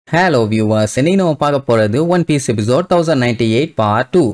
Hello viewers, இன்னைக்கு நம்ம பார்க்க போறது One Piece episode 1098 part 2.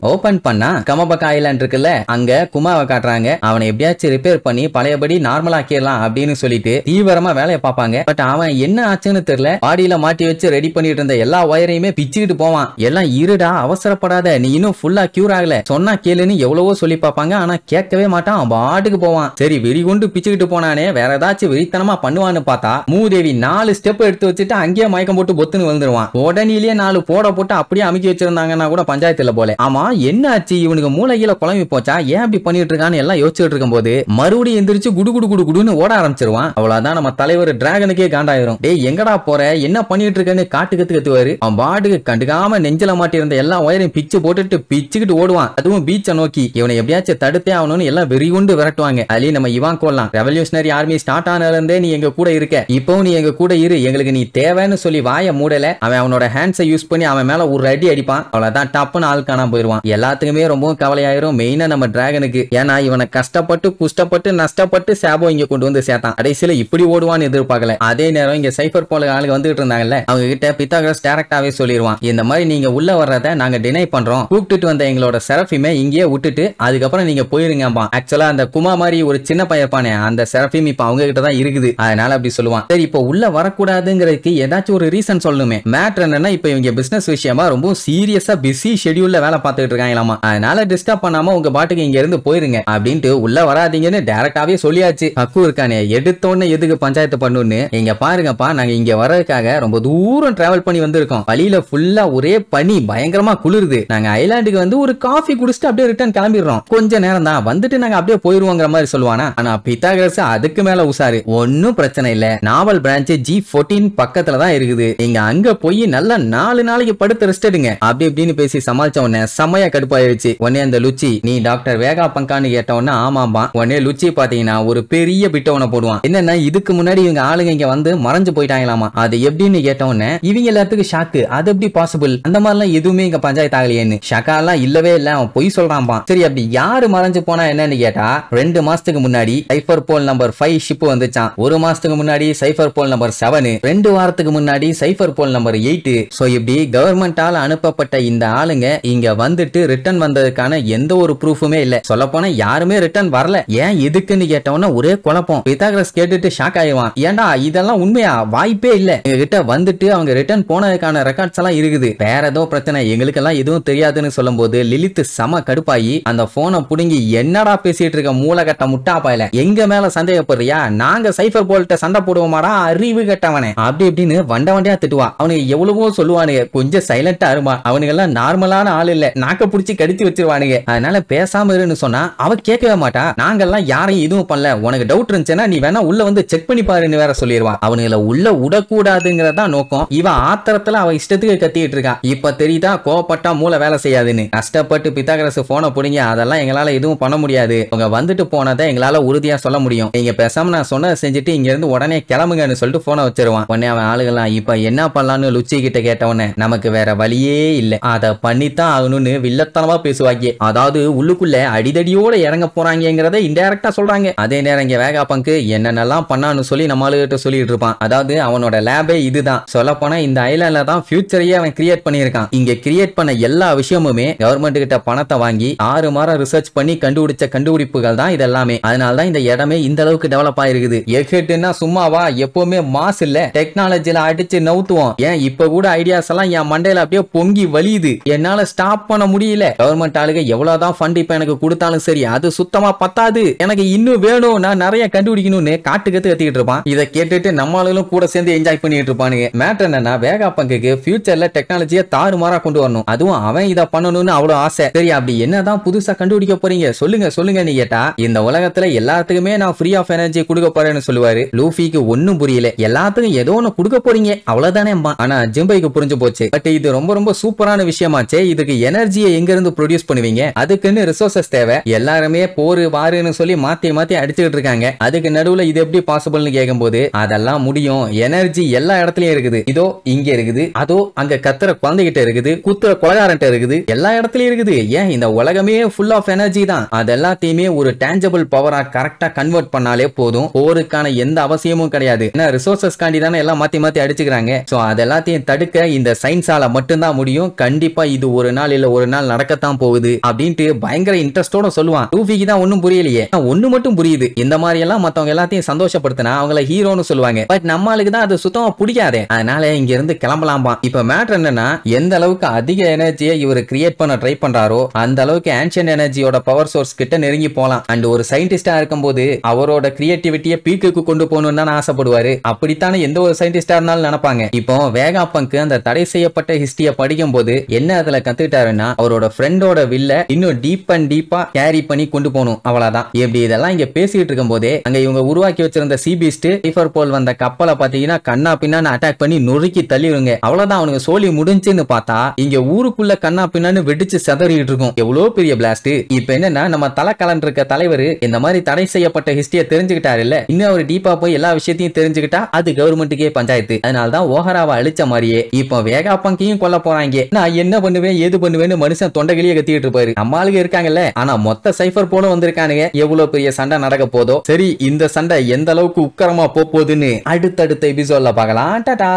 Open பண்ணா கமபக்கா ஐலாண்ட் இருக்குல்ல, அங்க குமாவை காட்டுறாங்க. அவனை எப்படியாச்சும் ரிப்பேர் பண்ணி பழையபடி நார்மல் ஆக்கிடலாம் அப்படின்னு சொல்லிட்டு தீவிரமா வேலையை பார்ப்பாங்க. பட் அவன் என்ன ஆச்சுன்னு தெரியல, பாடியில மாட்டி வச்சு ரெடி பண்ணிட்டு இருந்த எல்லா ஒயரையுமே பிச்சுக்கிட்டு போவான். எல்லாம் இருடா, அவசரப்படாத, நீ இன்னும் ஃபுல்லா கியூர் ஆகல, சொன்னா கேளுன்னு எவ்வளவோ சொல்லி பார்ப்பாங்க. ஆனா கேட்கவே மாட்டான், அவன் பாட்டுக்கு போவான். சரி வெறி கொண்டு பிச்சுக்கிட்டு போனானே, வேற ஏதாச்சும் வெறித்தனமா பண்ணுவான்னு பார்த்தா மூதேவி 4 ஸ்டெப் எடுத்து வச்சுட்டு அங்கேயே மயக்கம் போட்டு பொத்துன்னு விழுந்துருவான். உடனேயே 4 போட்டு அப்படியே அமுக்கி வச்சிருந்தாங்கன்னா கூட பஞ்சாயத்துல போல. ஆமா என்ன ஆச்சு, இவனுக்கு மூளையில குழம்பி போச்சா, ஏன் அப்படி பண்ணிட்டு இருக்கான்னு எல்லாம் யோசிச்சுட்டு இருக்கும் போது மறுபடியும் எந்திரிச்சு குடு குடு குடு குடுன்னு ஓட ஆரம்பிச்சிருவான். அவ்வளவுதான் நம்ம தலைவர் டிராகனுக்கே காண்டாயிரும். டேய் எங்கடா போற, என்ன பண்ணிட்டு இருக்கன்னு கத்துவாரு. அவன் பாட்டுக்கு கண்டுக்காம நெஞ்சில மாட்டி இருந்த எல்லா ஒயரையும் பிச்சு போட்டுட்டு பிச்சுக்கிட்டு ஓடுவான், அதுவும் பீச்சை நோக்கி. இவனை எப்படியாச்சும் தடுத்தே ஆகணும்னு எல்லாம் வெறி கொண்டு விரட்டுவாங்க. அதுலயும் நம்ம இவான் கொள்ளலாம், ரெவல்யூஷனரி ஆர்மி ஸ்டார்ட் ஆனதுல இருந்தே நீ எங்க கூட இருக்க, இப்பவும் நீ எங்க கூட இரு, எங்களுக்கு நீ தேவைன்னு சொல்லி வாய மூடல. அவனோட ஹேண்ட்ஸை யூஸ் பண்ணி அவன் மேல ஒரு அடி அடிப்பான். அவ்வளவுதான், டப்புன்னு ஆள் காணாம போயிருவான். எல்லாத்துக்குமே ரொம்ப கவலையாயிரும், மெயினா நம்ம டிராகனுக்கு. ஏன்னா இவனை கஷ்டப்பட்டு குஷ்டப்பட்டு நஷ்டப்பட்டு சாபோ இங்க கொண்டு வந்து சேர்த்தான். கடைசியில இப்படி ஓடுவான்னு எதிர்பார்க்கல. அதே நேரம் இங்க சைபர் போல ஆளுங்க வந்துட்டு இருந்தாங்கல்ல, அவங்க கிட்ட பித்தாகரஸ் டைரக்டாவே சொல்லிடுவான், இந்த மாதிரி நீங்க உள்ள வர்றத நாங்க டினை பண்றோம், கூப்பிட்டுட்டு வந்த எங்களோட செரஃபிமே இங்கேயே விட்டுட்டு அதுக்கப்புறம் நீங்க போயிருங்கப்பா. ஆக்சுவலா அந்த குமா மாதிரி ஒரு சின்ன பையப்பானே, அந்த செரஃபிம் இப்ப அவங்க கிட்ட தான் இருக்குது, அதனால அப்படி சொல்லுவான். சரி இப்போ உள்ள வரக்கூடாதுங்கிறதுக்கு ஏதாச்சும் ஒரு ரீசன் சொல்லணுமே. மேட்டர் என்னன்னா, இப்ப இவங்க பிசினஸ் விஷயமா ரொம்ப சீரியஸா பிஸி ஷெட்யூல்ல வேலை பார்த்துட்டு இருக்காங்களாமா. அதனால டிஸ்டர்ப் பண்ணாம உங்க பாட்டுக்கு இங்க இருந்து போயிருங்க அப்படின்ட்டு உள்ள வராதீங்கன்னு டைரக்டாவே சொல்லியாச்சு. ஹக்கு இருக்கானே, எடுத்தோன்னு எதுக்கு பஞ்சாயத்து பண்ணுன்னு. இங்க பாருங்கப்பா, நாங்க இங்க வர்றதுக்காக ரொம்ப தூரம் டிராவல் பண்ணி வந்திருக்கோம். வழியில ஃபுல்லா ஒரே பனி, பயங்கரமா குளிருது. நாங்க ஐலாண்டுக்கு வந்து ஒரு காஃபி குடிச்சிட்டு அப்படியே ரிட்டர்ன் கிளம்பிடுறோம், கொஞ்ச நேரம் தான் வந்துட்டு நாங்க அப்படியே போயிருவோங்கிற மாதிரி சொல்லுவானா. ஆனா பித்தாகரஸ் அதுக்கு மேல உசாரு, ஒன்னும் பிரச்சனை இல்ல, நாவல் பிரான்ச் G14 பக்கத்துல தான் இருக்குது, நீங்க அங்க போய் நல்லா 4 நாளைக்கு படுத்து ரெஸ்ட் எடுங்க அப்படி இப்படின்னு பேசி சமாளிச்ச உடனே செம்மையா கடுப்பாயிருச்சு. உடனே அந்த லுச்சி, நீ டாக்டர் வேகா பங்கான்னு கேட்டவன ஆமாம்பா. உடனே லுச்சி பாத்தீங்கன்னா ஒரு பெரிய பிட்டவனை போடுவான். என்னன்னா, இதுக்கு முன்னாடி இவங்க ஆளுங்க இங்க வந்து மறைஞ்சு போயிட்டாங்களாமா. அது எப்படின்னு கேட்டவன இவங்க எல்லாத்துக்கும் ஷாக்கு, அது எப்படி பாசிபிள், அந்த மாதிரிலாம் எதுவுமே இங்க பஞ்சாயத்து ஆகலையேன்னு. ஷக்காலாம் இல்லவே இல்ல, அவன் பொய் சொல்றான்பா. சரி அப்படி யாரு மறைஞ்சு போனா என்னன்னு கேட்டா, 2 மாசத்துக்கு முன்னாடி சைபர் போல் நம்பர் 5 ஷிப் வந்துச்சான், 1 மாசத்துக்கு முன்னாடி சைபர் போல் நம்பர் 7, 2 வாரத்துக்கு முன்னாடி சைபர் போல் நம்பர் 8. சோ இப்படி கவர்மெண்டால அனுப்பப்பட்ட இந்த ஆளுங்க இங்க வந்துட்டு ரிட்டர்ன் வந்ததுக்கான எந்த ஒரு ப்ரூஃபுமே இல்ல. சொல்ல போனா யாருமே ரிட்டர்ன் வரல. ஏன் எதுக்குன்னு கேட்டவன ஒரே குழப்பம். பித்தாகரஸ் கேட்டுட்டு ஷாக் ஆயிடுவான். ஏன்டா இதெல்லாம் உண்மையா, வாய்ப்பே இல்ல, எங்க கிட்ட வந்துட்டு அவங்க ரிட்டர்ன் போனதுக்கான ரெக்கார்ட்ஸ் எல்லாம் இருக்குது, வேற ஏதோ பிரச்சனை, எங்களுக்கு எல்லாம் எதுவும் தெரியாதுன்னு சொல்லும் போது லிலித் செம கடுப்பாயி அந்த போனை புடுங்கி, என்னடா பேசிட்டு இருக்க மூலகட்ட முட்டா பாயல, எங்க மேல சந்தேகப்படுறியா, நாங்க சைபர் போல்ட்ட சண்டை போடுவோமாடா அறிவு கட்டவனே அப்படி இப்படின்னு வண்ட வண்டியா திட்டுவான். அவனுக்கு எவ்வளவோ சொல்லுவானுங்க, கொஞ்சம் சைலண்டா இருமா, அவனுங்க எல்லாம் நார்மலான ஆள் இல்ல, நாக்க புடிச்சு கடிச்சு வச்சிருவானுங்க, அதனால பேசாம இருன்னு சொன்னா அவ கேட்கவே மாட்டா. நாங்கெல்லாம் யாரையும் இதுவும் பண்ணல, உனக்கு டவுட் இருந்துச்சுன்னா நீ வேணா உள்ள வந்து செக் பண்ணி பாருன்னு வேற சொல்லிடுவான். அவனுங்களை உள்ள விடக்கூடாதுங்கிறதா நோக்கம். இவன் ஆத்திரத்துல அவ இஷ்டத்துக்கு கத்திட்டு இருக்கான். இப்ப தெரியுதா, கோவப்பட்டா மூளை வேலை செய்யாதுன்னு. கஷ்டப்பட்டு பித்தாகரஸ் போனை புடிங்க, அதெல்லாம் எங்களால எதுவும் பண்ண முடியாது, அவங்க வந்துட்டு போனதை எங்களால உறுதியா சொல்ல முடியும், நீங்க பேசாம நான் சொன்னதை செஞ்சுட்டு இங்க இருந்து உடனே கிளம்புங்கன்னு சொல்லிட்டு போனை வச்சிருவான். உடனே அவன் ஆளுகளாம் இப்ப என்ன பண்ணலான்னு லுச்சி கிட்ட கேட்டவன, நமக்கு வேற வழியே இல்ல, அதை பண்ணித்தான் ஆகணும்னு வில்லத்தனமா பேசுவாங்க. அதாவது உள்ளுக்குள்ள அடிதடியோட இறங்க போறாங்கிறத இன்டைரக்டா சொல்றாங்க. அதே நேரம் இங்க வேகா பங்கு என்னென்னலாம் பண்ணான்னு சொல்லி நம்ம ஆளுகிட்ட சொல்லிட்டு இருப்பான். அதாவது அவனோட லேபே இதுதான், சொல்ல போனா இந்த ஐலாண்ட்ல தான் ஃபியூச்சரையே அவன் கிரியேட் பண்ணியிருக்கான். இங்க கிரியேட் பண்ண எல்லா விஷயமுமே கவர்மெண்ட் கிட்ட பணத்தை வாங்கி 6 மாதம் ரிசர்ச் பண்ணி கண்டுபிடிச்ச கண்டுபிடிப்புகள் தான் இதெல்லாமே. அதனாலதான் இந்த இடமே இந்த அளவுக்கு டெவலப் ஆயிருக்குது. எக்ஹெட்னா சும்மாவா, எப்பவுமே மாஸ் இல்ல, டெக்னாலஜில அடிச்சு நவுத்துவோம். ஏன் இப்ப கூட ஐடியாஸ் எல்லாம் என் மண்டையில அப்படியே பொங்கி வலியுது, என்னால ஸ்டாப் பண்ண முடியல. கவர்மெண்ட் ஆளுங்க எவ்வளவுதான் ஃபண்ட் இப்ப எனக்கு கொடுத்தாலும் சரி, அது சுத்தமா பத்தாது, எனக்கு இன்னும் வேணும், நான் நிறைய கண்டுபிடிக்கணும்னு கத்திக்கிட்டு இருப்பான். இதை கேட்டுட்டு நம்ம ஆளுகளும் கூட சேர்ந்து என்ஜாய் பண்ணிட்டு இருப்பானுங்க. மேட்டர் என்னன்னா, வேகா பங்குக்கு ஃபியூச்சர்ல டெக்னாலஜியை தாறுமாறா கொண்டு வரணும், அதுவும் அவன் இதை பண்ணணும்னு அவ்வளவு ஆசை. சரி அப்படி என்னதான் புதுசா கண்டுபிடிக்க போறீங்க சொல்லுங்கன்னு கேட்டா, இந்த உலகத்துல எல்லாத்துக்குமே நான் ஃப்ரீ ஆஃப் எனர்ஜி கொடுக்க போறேன்னு சொல்லுவாரு. லூஃபிக்கு ஒன்னும் புரியல, எல்லாத்துக்கும் ஏதோ ஒன்னு கொடுக்க போறீங்க அவ்வளவுதானே. ஆனா ஜிம்பைக்கு புரிஞ்சு போச்சு. பட் இது ரொம்ப ரொம்ப சூப்பரான விஷயமாச்சே, இதுக்கு எனர்ஜி எனர்ஜியை எங்க இருந்து ப்ரொடியூஸ் பண்ணுவீங்க? அதுக்குன்னு ரிசோர்சஸ் தேவை. எல்லாருமே போரு வாருன்னு சொல்லி மாத்தி மாத்தி அடிச்சுக்கிட்டு இருக்காங்க. அதுக்கு நடுவுல இது எப்படி பாசிபிள்னு கேட்கும்போது அதெல்லாம் முடியும். எனர்ஜி எல்லா இடத்துலயும் இருக்குது. இதோ இங்க இருக்குது, அதோ அங்க கத்துற குழந்தைகிட்ட இருக்குது, குத்துற கொலகாரன்ட்ட இருக்குது, எல்லா இடத்துலயும் இருக்குது. ஏன் இந்த உலகமே ஃபுல் ஆஃப் எனர்ஜி தான். அது எல்லாத்தையுமே ஒரு டேஞ்சபிள் பவரா கரெக்டா கன்வெர்ட் பண்ணாலே போதும். போருக்கான எந்த அவசியமும் கிடையாது. ஏன்னா ரிசோர்சஸ் காண்டி தானே எல்லாம் மாத்தி மாத்தி அடிச்சுக்கிறாங்க. சோ அதெல்லாத்தையும் தடுக்க இந்த சயின்ஸால மட்டும்தான் முடியும். கண்டிப்பா இது ஒரு நாள் இல்ல ஒரு நாள் நடக்கத்தான் போகுது அப்படின்ட்டு பயங்கர இன்ட்ரெஸ்டோட சொல்லுவான். லூஃபிக்கு தான் ஒண்ணும் புரியலையே. ஒண்ணு மட்டும் புரியுது. இந்த மாதிரி எல்லாம் மத்தவங்க எல்லாத்தையும் சந்தோஷப்படுத்தினா அவங்கள ஹீரோன்னு சொல்லுவாங்க. பட் நம்மளுக்கு தான் அது சுத்தமா பிடிக்காதே. அதனால இங்க இருந்து கிளம்பலாம்பா. இப்ப மேட்டர் என்னன்னா, எந்த அளவுக்கு அதிக எனர்ஜியை இவர் கிரியேட் பண்ண ட்ரை பண்றாரோ அந்த அளவுக்கு ஆன்ஷியன்ட் எனர்ஜியோட பவர் சோர்ஸ் கிட்ட நெருங்கி போலாம். அண்ட் ஒரு சயின்டிஸ்டா இருக்கும்போது அவரோட கிரியேட்டிவிட்டியை பீக்குக்கு கொண்டு போகணும்னு தான் ஆசைப்படுவாரு. அப்படித்தானே எந்த ஒரு சயின்டிஸ்டா இருந்தாலும் நினைப்பாங்க. இப்போ வேகாபங்க் அந்த தடை செய்யப்பட்ட ஹிஸ்டரியை படிக்கும் போது என்ன அதுல கத்துக்கிட்டாருன்னா, அவரோட ஃப்ரெண்டோட வில்ல இன்னும் டீப் அண்ட் டீப்பா கேரி பண்ணி கொண்டு போகணும். அவ்வளவுதான். எப்படி இதெல்லாம் இங்க பேசிட்டு இருக்கும் போதே அங்க இவங்க உருவாக்கி வச்சிருந்த சீபீஸ்ட் சைஃபர் போல் வந்த கப்பலை பாத்தீங்கன்னா கண்ணா பின்னான்னு அட்டாக் பண்ணி நொறுக்கி தள்ளிடுங்க. அவ்வளவுதான், அவனுக்கு சோலி முடிஞ்சுன்னு பார்த்தா இங்க ஊருக்குள்ள கண்ணா பின்னான்னு வெடிச்சு செதறிட்டு இருக்கும். எவ்வளவு பெரிய பிளாஸ்ட். இப்ப என்னன்னா, நம்ம தலை கலன் இருக்க தலைவர் இந்த மாதிரி தடை செய்யப்பட்ட ஹிஸ்டரியை தெரிஞ்சுக்கிட்டாரு இல்ல, இன்னும் அவர் டீப்பா போய் எல்லா விஷயத்தையும் தெரிஞ்சுக்கிட்டா அது கவர்மெண்ட்டுக்கே பஞ்சாயத்து. அதனாலதான் ஓஹராவை அழிச்ச மாதிரியே இப்போ வேகாபங்கையும் கொல்ல போறாங்க. நான் என்ன பண்ணுவேன் ஏது பண்ணுவேன்னு மனுஷன் தொண்டைகளியே கத்திட்டு இருப்பாரு. நம்ம ஆளுங்க இருக்காங்கல்ல, ஆனா மொத்த சைஃபர் போல வந்திருக்கானுங்க. எவ்வளவு பெரிய சண்டை நடக்க போதோ. சரி, இந்த சண்டை எந்த அளவுக்கு உக்கரமா போகுதுன்னு அடுத்தடுத்த எபிசோட்ல பார்க்கலாம். டாடா.